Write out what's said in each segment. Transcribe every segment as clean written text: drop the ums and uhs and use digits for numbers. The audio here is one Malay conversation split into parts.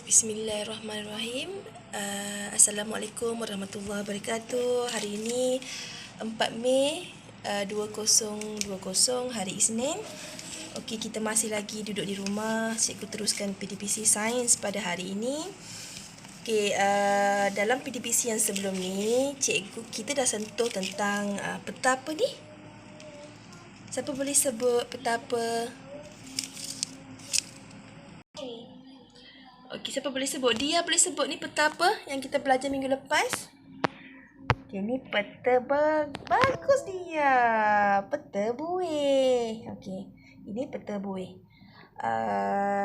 Bismillahirrahmanirrahim. Assalamualaikum warahmatullahi wabarakatuh. Hari ini 4 Mei 2020, hari Isnin. Okey, kita masih lagi duduk di rumah. Cikgu teruskan PDPC Sains pada hari ini. Okey, dalam PDPC yang sebelum ni, cikgu kita dah sentuh tentang peta apa ni? Siapa boleh sebut peta apa? Okey, siapa boleh sebut? Dia boleh sebut ni peta apa yang kita belajar minggu lepas? Okey, ni peta bagus dia. Peta buih. Okey, ini peta buih.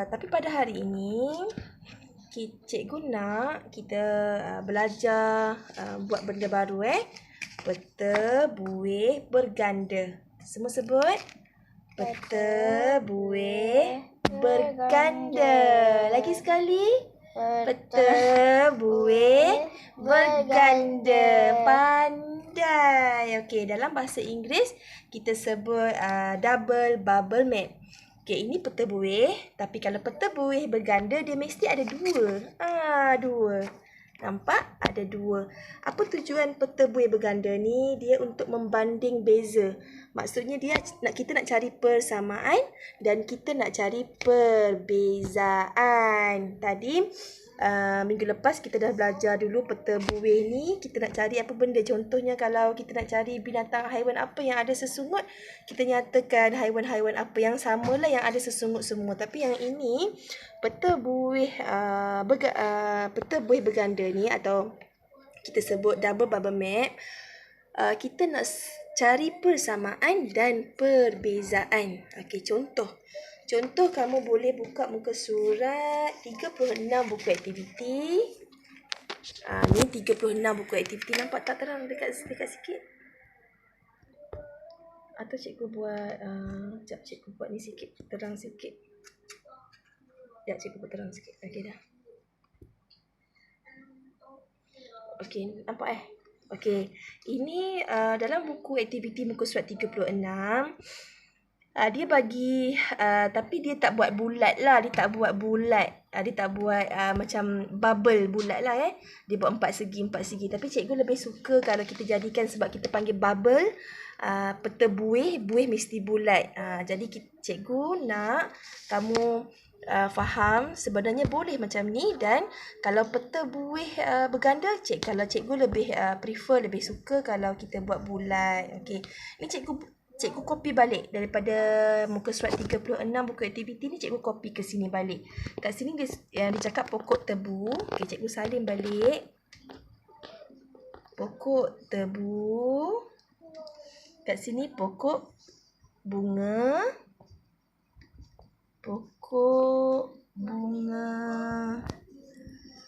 Tapi pada hari ini, cikgu nak kita belajar buat benda baru Peta buih berganda. Semua sebut? Peta buih berganda. Lagi sekali. Peta buih berganda. Pandai. Okey, dalam bahasa Inggeris kita sebut double bubble map. Okey, ini peta buih. Tapi kalau peta buih berganda, dia mesti ada dua. Dua. Nampak? Ada dua. Apa tujuan peta buih berganda ni? Dia untuk membanding beza. Maksudnya kita nak cari persamaan dan kita nak cari perbezaan. Tadi minggu lepas kita dah belajar dulu peta buih ni. Kita nak cari apa benda. Contohnya kalau kita nak cari binatang haiwan apa yang ada sesungut, kita nyatakan haiwan-haiwan apa yang samalah yang ada sesungut semua. Tapi yang ini peta buih berganda ni, atau kita sebut double bubble map, kita nak cari persamaan dan perbezaan. Okey, contoh kamu boleh buka muka surat 36 buku aktiviti. Ni 36 buku aktiviti. Nampak tak terang dekat sikit? Atau cikgu buat sekejap, cikgu buat ni sikit, terang sikit. Sekejap, cikgu buat terang sikit. Okey dah. Okey, nampak Okey, ini dalam buku aktiviti muka surat 36, dia bagi, tapi dia tak buat bulat lah. Dia tak buat bulat. Dia tak buat macam bubble bulat lah Dia buat 4 segi. Tapi cikgu lebih suka kalau kita jadikan, sebab kita panggil bubble, peta buih mesti bulat. Jadi cikgu nak kamu faham sebenarnya boleh macam ni. Dan kalau peta buih berganda, kalau cikgu lebih prefer, lebih suka kalau kita buat bulat. Okey, ni cikgu copy balik daripada muka surat 36 buku aktiviti ni. Cikgu copy ke sini balik. Kat sini dia cakap pokok tebu. Okey, cikgu salin balik. Pokok tebu. Kat sini pokok bunga. Pokok bunga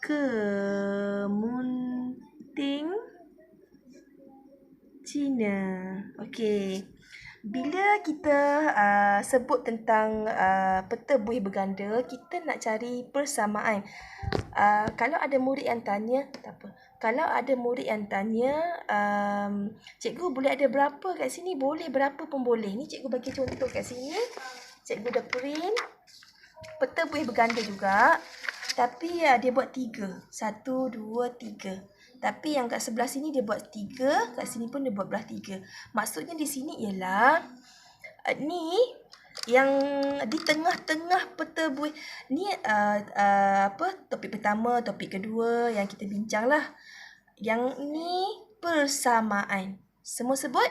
kemunting Cina. Okey. Bila kita sebut tentang peta buih berganda, kita nak cari persamaan. Kalau ada murid yang tanya, tak apa. Kalau ada murid yang tanya, cikgu boleh ada berapa kat sini? Boleh, berapa pun boleh. Ni cikgu bagi contoh kat sini. Cikgu dah print peta buih berganda juga. Tapi dia buat 3. 1, 2, 3. Tapi yang kat sebelah sini dia buat 3. Kat sini pun dia buat belah 3. Maksudnya di sini ialah ni yang di tengah-tengah peta buih ni, topik pertama, topik kedua yang kita bincang lah. Yang ni persamaan. Semua sebut?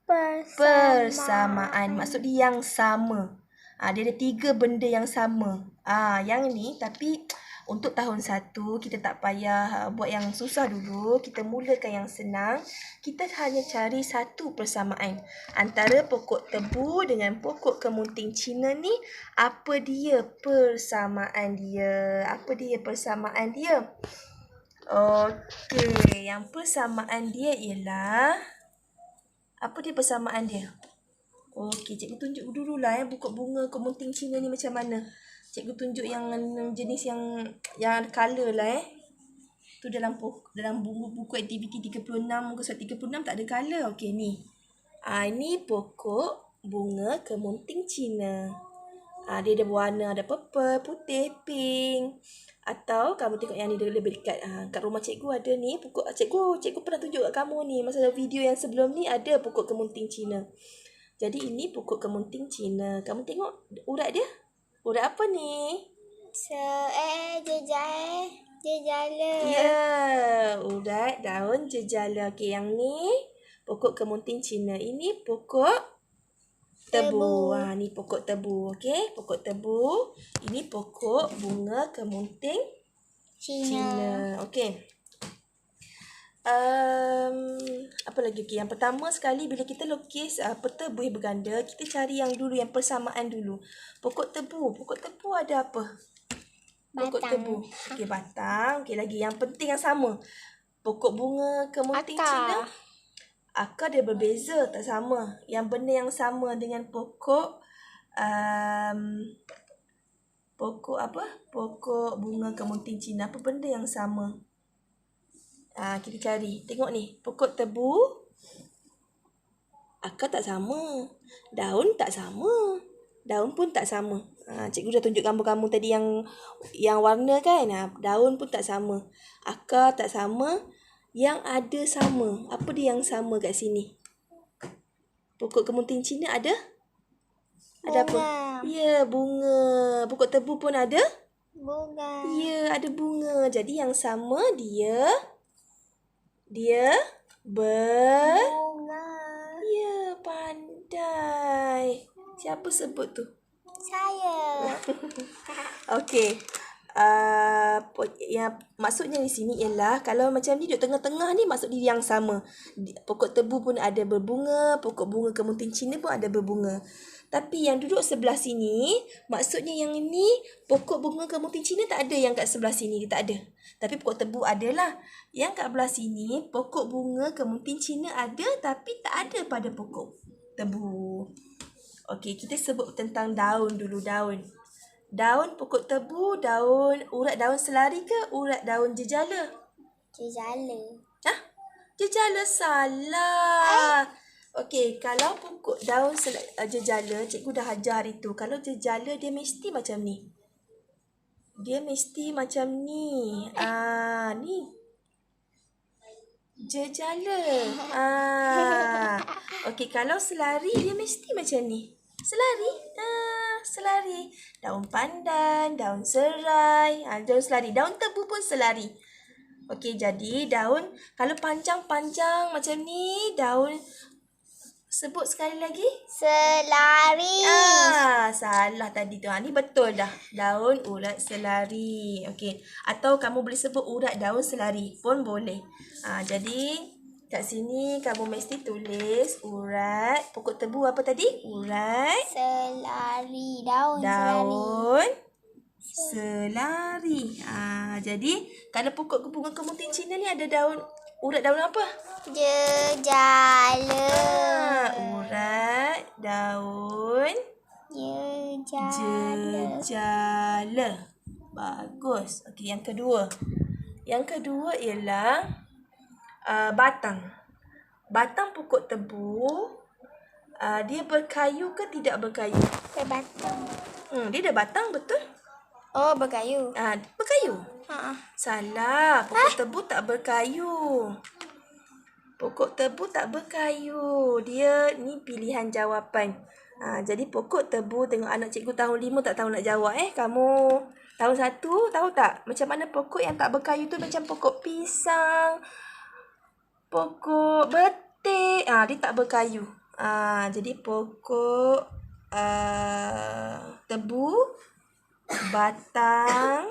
Persamaan. Maksud dia yang sama. Dia ada 3 benda yang sama. Yang ni, tapi untuk tahun 1 kita tak payah buat yang susah dulu. Kita mulakan yang senang. Kita hanya cari satu persamaan antara pokok tebu dengan pokok kemunting Cina ni. Apa dia persamaan dia? Okey, yang persamaan dia ialah, apa dia persamaan dia? Okey, cikgu tunjuk dululah pokok bunga kemunting Cina ni macam mana. Cikgu tunjuk yang jenis yang colour lah Tu dalam buku aktiviti 36, muka surat 36 tak ada colour. Okey, ni. Ini pokok bunga kemunting Cina. Dia ada warna, ada purple, putih, pink. Atau kamu tengok yang ni lebih dekat. Kat rumah cikgu ada ni pokok. Cikgu pernah tunjuk kat kamu ni. Masa video yang sebelum ni ada pokok kemunting Cina. Jadi ini pokok kemunting Cina. Kamu tengok urat dia. Urat apa ni? Jejala. Ya, urat daun jejala. Okey, yang ni pokok kemunting Cina. Ini pokok tebu. Ni pokok tebu. Okey, pokok tebu. Ini pokok bunga kemunting Cina. Okey. Apa lagi? Okey, yang pertama sekali bila kita lukis peta buih berganda, kita cari yang dulu, yang persamaan dulu. Pokok tebu. Pokok tebu ada apa? Pokok tebu. Okey, batang. Okey, lagi yang penting yang sama. Pokok bunga kemunting Cina. Akar dia berbeza, tak sama. Yang benda yang sama dengan pokok pokok apa? Pokok bunga kemunting Cina. Apa benda yang sama? Kita cari. Tengok ni. Pokok tebu. Akar tak sama. Daun tak sama. Daun pun tak sama. Cikgu dah tunjuk gambar kamu tadi yang warna kan. Daun pun tak sama. Akar tak sama. Yang ada sama. Apa dia yang sama kat sini? Pokok kemunting Cina ada? Ada apa? Ya, bunga. Pokok tebu pun ada? Bunga. Ya, ada bunga. Jadi yang sama dia bunga. Ya, pandai. Siapa sebut tu? Saya. Okey. Yang maksudnya di sini ialah kalau macam ni duduk tengah-tengah ni maksud dia yang sama. Pokok tebu pun ada berbunga, pokok bunga kemunting Cina pun ada berbunga. Tapi yang duduk sebelah sini, maksudnya yang ini pokok bunga kemunting Cina tak ada yang kat sebelah sini, dia tak ada. Tapi pokok tebu adalah. Yang kat belah sini pokok bunga kemunting Cina ada tapi tak ada pada pokok tebu. Okey, kita sebut tentang daun dulu, daun. Daun pokok tebu, urat daun selari ke urat daun jejala? Jejala. Jejala salah. Okey, kalau pokok daun jejala, cikgu dah ajar hari tu. Kalau jejala dia mesti macam ni. Dia mesti macam ni. Ni. Jejala. Okey, kalau selari dia mesti macam ni. Selari. Daun pandan, daun serai, daun selari. Daun tebu pun selari. Okey, jadi daun kalau panjang-panjang macam ni, daun sebut sekali lagi. Selari. Salah tadi tu. Ni betul dah. Daun urat selari. Okey. Atau kamu boleh sebut urat daun selari pun boleh. Jadi kat sini kamu mesti tulis urat pokok tebu apa tadi? Urat selari. Daun selari. Jadi kalau pokok bunga kemunting Cina ni ada urat daun apa? Jejala. Urat daun jejala. Bagus. Okey, yang kedua. Yang kedua ialah batang. Batang pokok tebu, dia berkayu ke tidak berkayu? Berbatang. Dia ada batang, betul? Oh, berkayu. Berkayu? Salah. Pokok tebu tak berkayu. Pokok tebu tak berkayu. Dia ni pilihan jawapan. Jadi pokok tebu, tengok anak cikgu tahun 5 tak tahu nak jawab. Kamu tahun 1 tahu tak? Macam mana pokok yang tak berkayu tu macam pokok pisang, pokok betik. Dia tak berkayu. Jadi pokok tebu, batang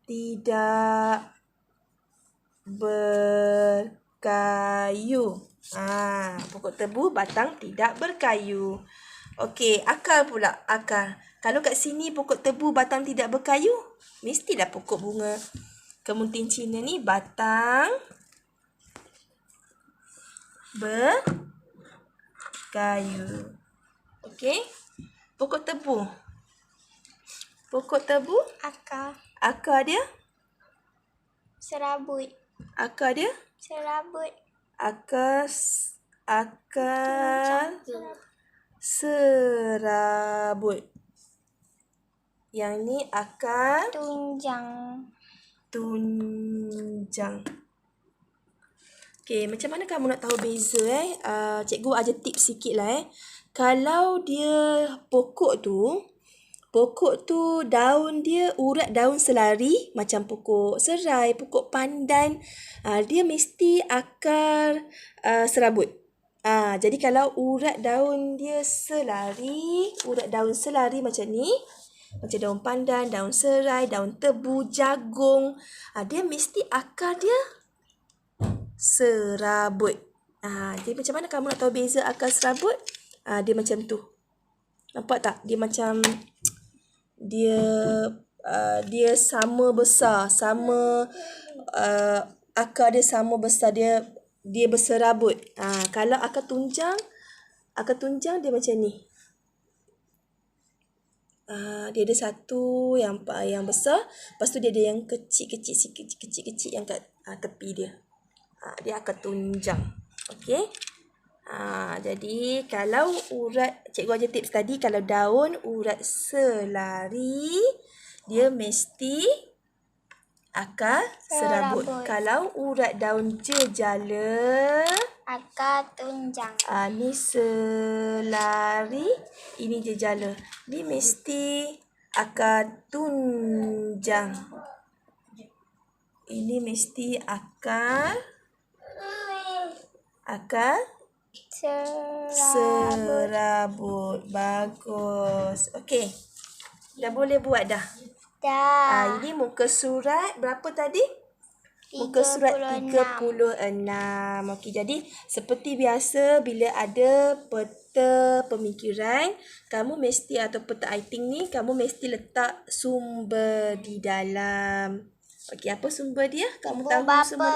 tidak berkayu. Pokok tebu, batang tidak berkayu. Okey, akar pula. Akar. Kalau kat sini pokok tebu, batang tidak berkayu, mestilah pokok bunga kemunting Cina ni batang berkayu. Okey. Pokok tebu. Pokok tebu. Akar. Akar dia. Serabut. Akar dia. Serabut. Akar serabut. Yang ni akar tunjang. Okey, macam mana kamu nak tahu beza cikgu ajar tips sikit lah Kalau dia pokok tu daun dia urat daun selari macam pokok serai, pokok pandan, dia mesti akar serabut. Jadi kalau urat daun dia urat daun selari macam ni, macam daun pandan, daun serai, daun tebu, jagung, dia mesti akar dia serabut. Jadi macam mana kamu nak tahu beza akar serabut? Dia macam tu. Nampak tak? Dia macam dia sama besar, akar dia sama besar, dia berserabut. Kalau akar tunjang dia macam ni. Dia ada satu yang besar, lepas tu dia ada yang kecil-kecil yang kat tepi dia. Dia akar tunjang. Okey. Jadi kalau urat, cikgu ajar tips tadi, kalau daun urat selari, dia mesti akar serabut. Kalau urat daun jejala, akar tunjang. Ni selari, ini jejala. Ni mesti akar tunjang. Ini mesti akar serabut. Bagus. Okey. Dah boleh buat dah? Dah. Ini muka surat berapa tadi? Muka surat 36. Okey, jadi seperti biasa bila ada peta pemikiran, kamu mesti, atau peta iting ni, kamu mesti letak sumber di dalam. Okey, apa sumber dia? Kamu tahu bapa. sumber?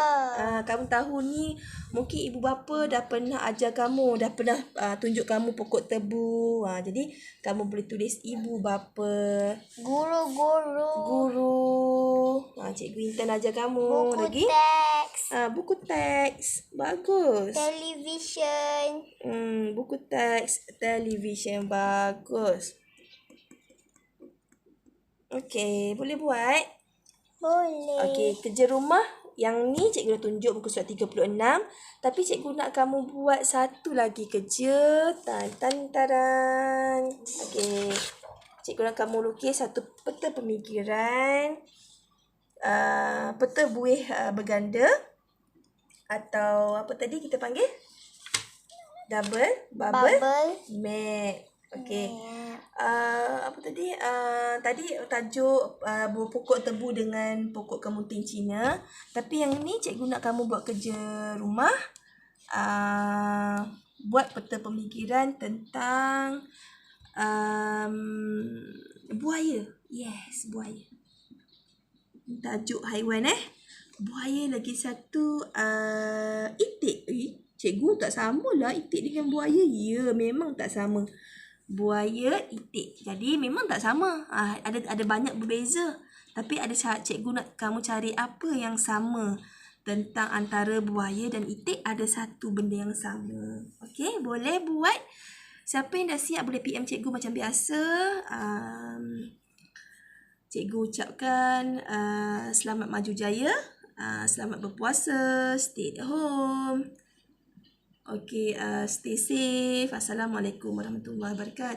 Kamu tahu ni mungkin ibu bapa dah pernah ajar kamu, dah pernah tunjuk kamu pokok tebu. Jadi kamu boleh tulis ibu bapa, guru. Cikgu Intan ajar kamu. Buku lagi teks. Buku teks. Bagus. Television. Buku teks, television. Bagus. Okey, boleh buat? Boleh. Okey, kerja rumah yang ni cikgu dah tunjuk muka surat 36. Tapi cikgu nak kamu buat satu lagi kerja. Taran. Okey. Cikgu nak kamu lukis satu peta pemikiran. Peta buih berganda. Atau apa tadi kita panggil? Bubble map. Okey. Apa tadi? Tadi tajuk pokok tebu dengan pokok kemuting Cina. Tapi yang ni cikgu nak kamu buat kerja rumah. Buat peta pemikiran tentang buaya. Yes, buaya. Tajuk haiwan buaya. Lagi satu itik. Cikgu tak samalah itik dengan buaya. Ya, memang tak sama. Buaya, itik. Jadi memang tak sama. Ada banyak berbeza. Tapi ada cikgu nak kamu cari apa yang sama tentang antara buaya dan itik. Ada satu benda yang sama. Okey, boleh buat. Siapa yang dah siap boleh PM cikgu macam biasa. Cikgu ucapkan selamat maju jaya. Selamat berpuasa. Stay at home. Okey, stay safe. Assalamualaikum warahmatullahi wabarakatuh.